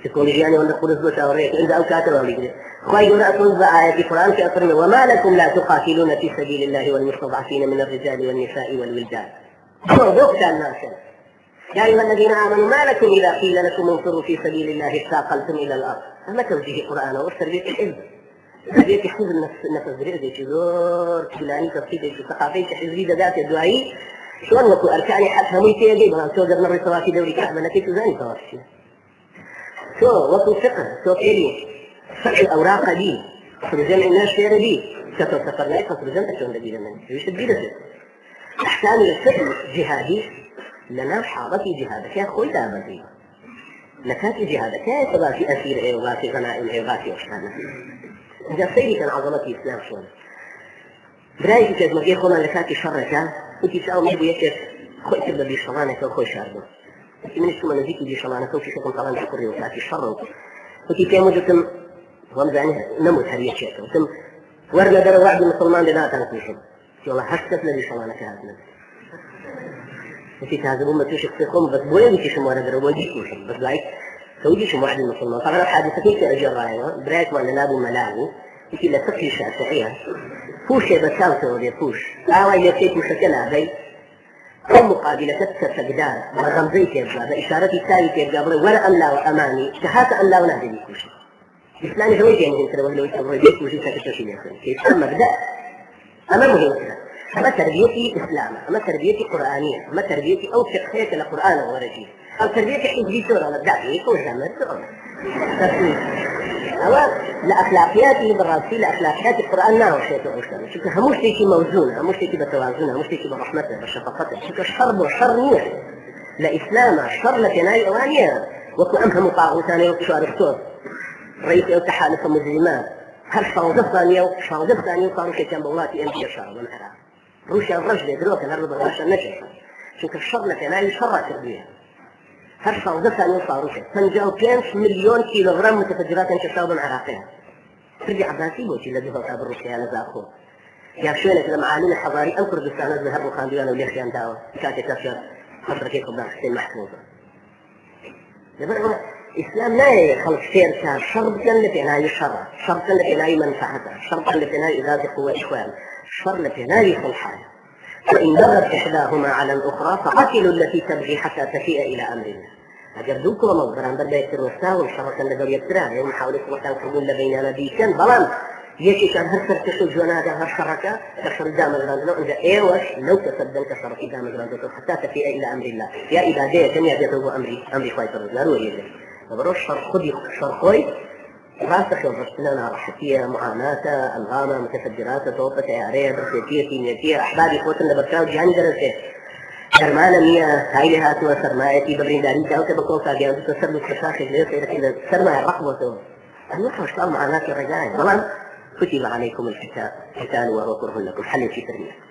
تكنولوژیانی ولا قدس بس أوريك عند أو كاتب أو لقي خواي يقول أقول بآية القرآن في أطرنا وما لكم لا تقاتلون في سبيل الله والمستضعفين من الرجال والنساء والولدان موضوع كان ناسا يا أيها الذين آمنوا ما لكم إذا قيل لكم انفروا في سبيل الله اثاقلتم إلى الأرض أما توجيه القرآن والتربية الحزب تربية الحزب نفس ذي شذور فلاني تفصيل ثقافي تحزبي ذات الدعائي شلون وكو أركاني حتى هم يتيجي بها تو قبل مرة سواتي دوري كعبة نكيت زاني توافي تو وكو فقه تو علم فقه الأوراق دي فرجال الناس شير دي كتو سفر لا يقصر جنة شون دي لمن يوش الدين أحسان الفقه جهادي لنا حاضتي جهادك يا أخوي دابتي لكاتي جهادك يا تباسي أسير إيه وباسي غنائم إيه وباسي وشحانة إذا سيدي كان عظمتي إسلام شون برايك كذا مجيء خونا لكاتي شرك وتي ساو ميبو يكف خوي تبدا بشلانك وخوي شاربو وتي من السما نزيك بشلانك وفي شكل طلان شكري وكاتي شر وتي كيمو جتم ومزعني نموت هريه شيء وتم ورنا در وعد المسلمان لا تنكيشن والله حسيت لي شلانك هذا وتي تهذبون ما تشوف فيكم بس بوين وتي شو مرة در وجهي كوشن بس لايك سوي شو وعد المسلمان طبعا حادثة كيف أجر راينا برايك ما لنابو ملاعي وتي لا تكفي الشافعية فوش بساوته ولا فوش أول يكيف مشكلة بي أو مقابلة كتسجدار بغمزي تبغى بإشارة تاي تبغى ولا أملا وأماني شهادة أملا ونهدي بكوش الإسلام هو يعني أنت لو تبغى بكوش تكتشف يا كيف مبدأ أما مهم أما تربيتي إسلام أما تربيتي قرآنية أما تربيتي أو فقهية القرآن ورجيل أو تربيتي حزبي سورة الدعوة يكون زمن أو لأخلاقياته بالراسي لأخلاقيات القرآن ما هو شيء تعوشنا شوف هموش شيء موزون هموش شيء بتوازنه هموش شيء برحمته بشفقته شوف الشر والشر نية لإسلام الشر لتناي أوانية وكو أمهم طاغوتاني وكشوار الصوت رئيس أو تحالف مجرمات هل شاوزفاني وصاروا شيء كان بولاتي أمشي الشر والمحرام روشا الرجل يدروك الأرض بغاشا النشر شوف الشر لتناي شر تربية هر شاوزفاني وصاروا شيء فنجاو 5 مليون كيلوغرام متفجرات انتشاوب عراقية ترجع عباسي بوشي الذي هو كابر روسيا لزاخو يا شوينك لمعالم الحضاري أو كردستان الذهب وخانديوان وليخيان داوة كاتي تفجر حضر كيكو باخستين محفوظة يبقى إسلام لا يخلق سير كان شرط كان لتناي شر شرط كان لتناي منفعته شرط كان لتناي إذا قوة إخوان شر لتناي صلحاية فإن بغت إحداهما على الأخرى فقتلوا التي تبغي حتى تفيء إلى أمر الله أجردوك وموضران بدأ يكتر وستاو الشر كان لدور يبتران يوم حاولت وقتان قبول لبيننا بيكن بلان يكي كان هرسر تشو جونادا هرشركة تشر دام الغرندلو إذا إيوش لو تصدن كسر دام الغرندلو حتى تفيء إلى أمر الله يا إبادية كم يبيضوا أمري خواهي ترزلار ويجب وبروش شر خدي شر خوي راسخ ورسلنا راحتية معاناة الغامة متفجرات توقة عيارية برسيتية كيميائية أحبابي قوتنا بركاو جاني درسي درمانا مية هاي لها سوى سرمايتي ببريداري تاوك بكوكا جانب تسر مستشاخي غير سيرك إذا سرماية رقبته النحو اشتغل معاناة الرجاية طبعا كتب عليكم القتال وهو كره لكم حل في تربية